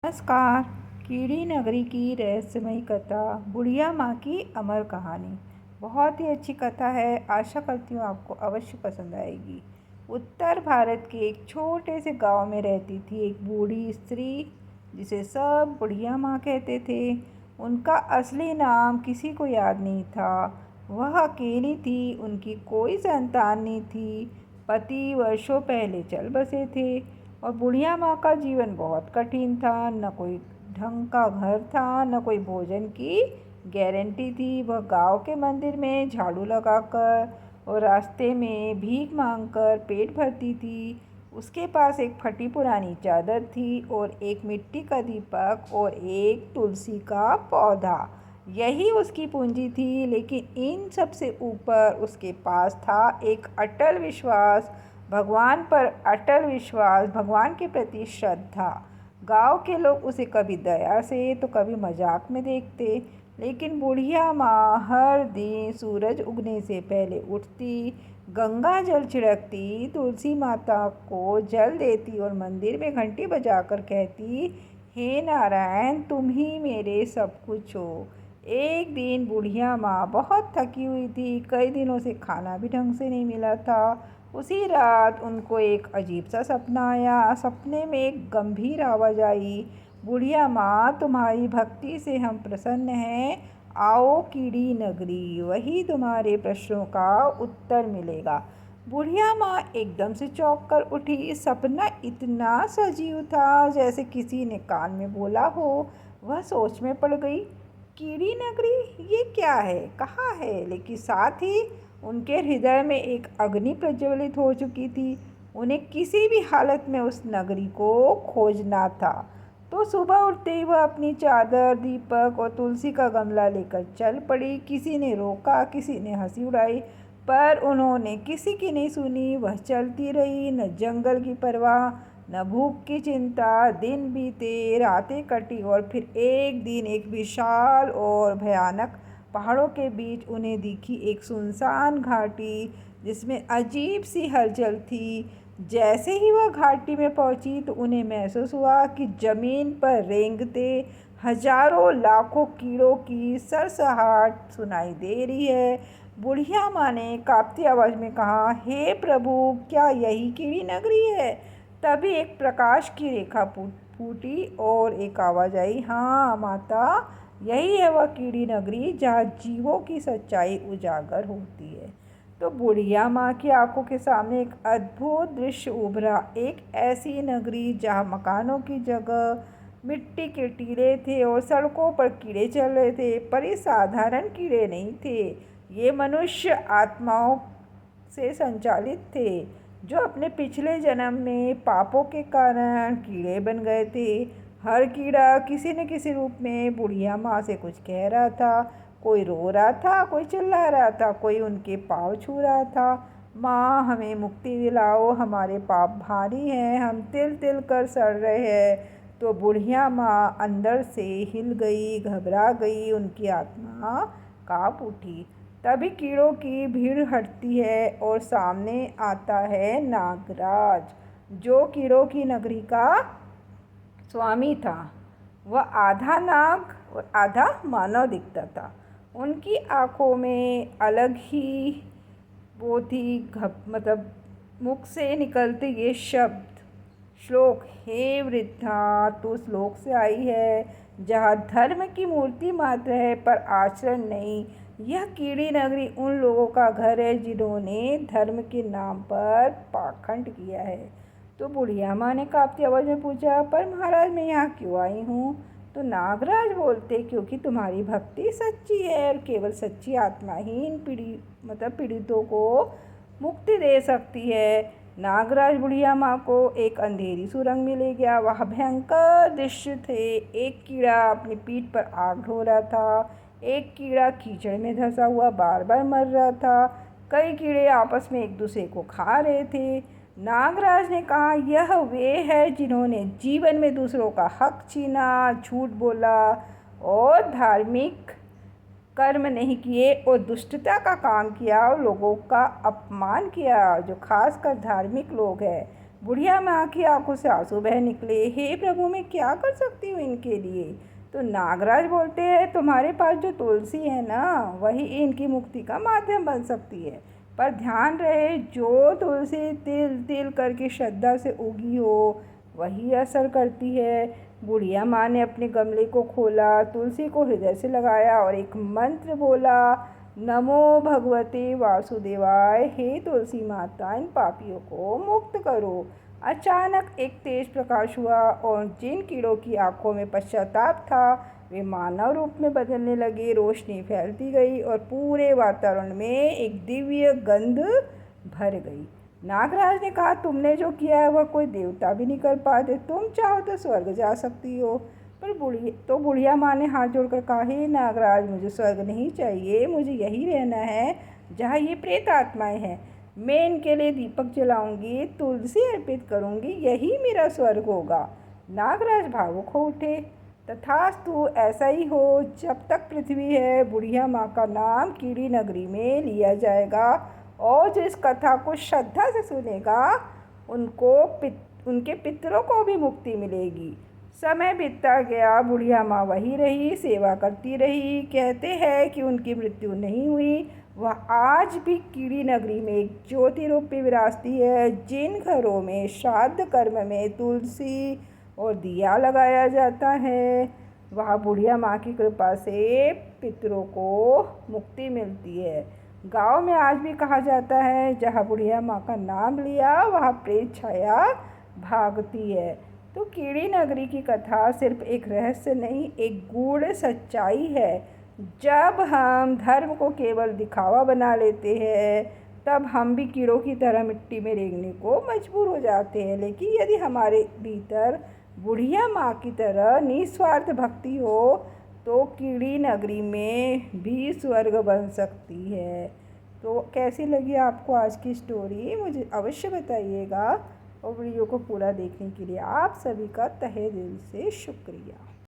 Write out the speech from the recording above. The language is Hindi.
नमस्कार। कीड़ी नगरी की रहस्यमयी कथा बुढ़िया माँ की अमर कहानी बहुत ही अच्छी कथा है। आशा करती हूँ आपको अवश्य पसंद आएगी। उत्तर भारत के एक छोटे से गांव में रहती थी एक बूढ़ी स्त्री जिसे सब बुढ़िया माँ कहते थे। उनका असली नाम किसी को याद नहीं था। वह अकेली थी, उनकी कोई संतान नहीं थी। पति वर्षों पहले चल बसे थे और बुढ़िया माँ का जीवन बहुत कठिन था। न कोई ढंग का घर था, न कोई भोजन की गारंटी थी। वह गांव के मंदिर में झाड़ू लगाकर और रास्ते में भीख मांगकर पेट भरती थी। उसके पास एक फटी पुरानी चादर थी और एक मिट्टी का दीपक और एक तुलसी का पौधा। यही उसकी पूंजी थी। लेकिन इन सब से ऊपर उसके पास था एक अटल विश्वास, भगवान पर अटल विश्वास, भगवान के प्रति श्रद्धा। गांव के लोग उसे कभी दया से तो कभी मजाक में देखते, लेकिन बुढ़िया माँ हर दिन सूरज उगने से पहले उठती, गंगा जल छिड़कती, तुलसी माता को जल देती और मंदिर में घंटी बजाकर कहती, हे नारायण, तुम ही मेरे सब कुछ हो। एक दिन बुढ़िया माँ बहुत थकी हुई थी। कई दिनों से खाना भी ढंग से नहीं मिला था। उसी रात उनको एक अजीब सा सपना आया। सपने में एक गंभीर आवाज़ आई, बुढ़िया माँ, तुम्हारी भक्ति से हम प्रसन्न हैं। आओ कीड़ी नगरी, वही तुम्हारे प्रश्नों का उत्तर मिलेगा। बुढ़िया माँ एकदम से चौंक कर उठी। सपना इतना सजीव था जैसे किसी ने कान में बोला हो। वह सोच में पड़ गई, कीड़ी नगरी, ये क्या है, कहाँ है? लेकिन साथ ही उनके हृदय में एक अग्नि प्रज्वलित हो चुकी थी। उन्हें किसी भी हालत में उस नगरी को खोजना था। तो सुबह उठते ही वह अपनी चादर, दीपक और तुलसी का गमला लेकर चल पड़ी। किसी ने रोका, किसी ने हंसी उड़ाई, पर उन्होंने किसी की नहीं सुनी। वह चलती रही, न जंगल की परवाह, न भूख की चिंता। दिन बीते, रातें कटी और फिर एक दिन एक विशाल और भयानक पहाड़ों के बीच उन्हें दिखी एक सुनसान घाटी जिसमें अजीब सी हलचल थी। जैसे ही वह घाटी में पहुंची तो उन्हें महसूस हुआ कि जमीन पर रेंगते हजारों लाखों कीड़ों की सरसराहट सुनाई दे रही है। बुढ़िया माँ ने कांपती आवाज में कहा, हे प्रभु, क्या यही कीड़ी नगरी है? तभी एक प्रकाश की रेखा फूटी और एक आवाज आई, हाँ माता, यही है वह कीड़ी नगरी जहाँ जीवों की सच्चाई उजागर होती है। तो बुढ़िया माँ की आंखों के सामने एक अद्भुत दृश्य उभरा। एक ऐसी नगरी जहाँ मकानों की जगह मिट्टी के टीले थे और सड़कों पर कीड़े चल रहे थे। पर ये साधारण कीड़े नहीं थे, ये मनुष्य आत्माओं से संचालित थे जो अपने पिछले जन्म में पापों के कारण कीड़े बन गए थे। हर कीड़ा किसी न किसी रूप में बुढ़िया माँ से कुछ कह रहा था। कोई रो रहा था, कोई चिल्ला रहा था, कोई उनके पाँव छू रहा था। माँ, हमें मुक्ति दिलाओ, हमारे पाप भारी हैं, हम तिल तिल कर सड़ रहे हैं। तो बुढ़िया माँ अंदर से हिल गई, घबरा गई, उनकी आत्मा काँप उठी। तभी कीड़ों की भीड़ हटती है और सामने आता है नागराज, जो कीड़ों की नगरी का स्वामी था। वह आधा नाग और आधा मानव दिखता था। उनकी आंखों में अलग ही वो थी मतलब मुख से निकलते ये शब्द, श्लोक, हे वृद्धा, तो श्लोक से आई है जहाँ धर्म की मूर्ति मात्र है पर आचरण नहीं। यह कीड़ी नगरी उन लोगों का घर है जिन्होंने धर्म के नाम पर पाखंड किया है। तो बुढ़िया माँ ने कांपती आवाज़ में पूछा, पर महाराज, मैं यहाँ क्यों आई हूँ? तो नागराज बोलते, क्योंकि तुम्हारी भक्ति सच्ची है और केवल सच्ची आत्मा ही इन पीड़ितों को मुक्ति दे सकती है। नागराज बुढ़िया माँ को एक अंधेरी सुरंग में ले गया। वह भयंकर दृश्य थे। एक कीड़ा अपनी पीठ पर आग ढो रहा था, एक कीड़ा कीचड़ में धंसा हुआ बार बार मर रहा था, कई कीड़े आपस में एक दूसरे को खा रहे थे। नागराज ने कहा, यह वे है जिन्होंने जीवन में दूसरों का हक छीना, झूठ बोला और धार्मिक कर्म नहीं किए और दुष्टता का काम किया और लोगों का अपमान किया, जो खासकर धार्मिक लोग हैं। बुढ़िया माँ की आंखों से आंसू बह निकले। हे प्रभु, मैं क्या कर सकती हूँ इनके लिए? तो नागराज बोलते हैं, तुम्हारे पास जो तुलसी है ना, वही इनकी मुक्ति का माध्यम बन सकती है। पर ध्यान रहे, जो तुलसी तिल तिल करके श्रद्धा से उगी हो वही असर करती है। बुढ़िया माँ ने अपने गमले को खोला, तुलसी को हृदय से लगाया और एक मंत्र बोला, नमो भगवते वासुदेवाय। हे तुलसी माता, इन पापियों को मुक्त करो। अचानक एक तेज प्रकाश हुआ और जिन कीड़ों की आंखों में पश्चाताप था वे मानव रूप में बदलने लगे। रोशनी फैलती गई और पूरे वातावरण में एक दिव्य गंध भर गई। नागराज ने कहा, तुमने जो किया है वह कोई देवता भी नहीं कर पाते। तुम चाहो तो स्वर्ग जा सकती हो। पर बुढ़िया माँ ने हाथ जोड़कर कहा, हे नागराज, मुझे स्वर्ग नहीं चाहिए, मुझे यही रहना है जहाँ ये प्रेत आत्माएं हैं। मैं इनके लिए दीपक जलाऊंगी, तुलसी अर्पित करूंगी, यही मेरा स्वर्ग होगा। नागराज भावुक हो उठे। तथास्तु, ऐसा ही हो। जब तक पृथ्वी है, बुढ़िया माँ का नाम कीड़ी नगरी में लिया जाएगा और जो इस कथा को श्रद्धा से सुनेगा उनके पितरों को भी मुक्ति मिलेगी। समय बीतता गया, बुढ़िया माँ वही रही, सेवा करती रही। कहते हैं कि उनकी मृत्यु नहीं हुई, वह आज भी कीड़ी नगरी में एक ज्योति रूप में विराजती है। जिन घरों में श्राद्ध कर्म में तुलसी और दिया लगाया जाता है, वहाँ बुढ़िया माँ की कृपा से पितरों को मुक्ति मिलती है। गांव में आज भी कहा जाता है, जहाँ बुढ़िया माँ का नाम लिया वहाँ प्रेत छाया भागती है। तो कीड़ी नगरी की कथा सिर्फ एक रहस्य नहीं, एक गूढ़ सच्चाई है। जब हम धर्म को केवल दिखावा बना लेते हैं, तब हम भी कीड़ों की तरह मिट्टी में रेंगने को मजबूर हो जाते हैं। लेकिन यदि हमारे भीतर बुढ़िया माँ की तरह निस्वार्थ भक्ति हो, तो कीड़ी नगरी में भी स्वर्ग बन सकती है। तो कैसी लगी आपको आज की स्टोरी, मुझे अवश्य बताइएगा। और वीडियो को पूरा देखने के लिए आप सभी का तहे दिल से शुक्रिया।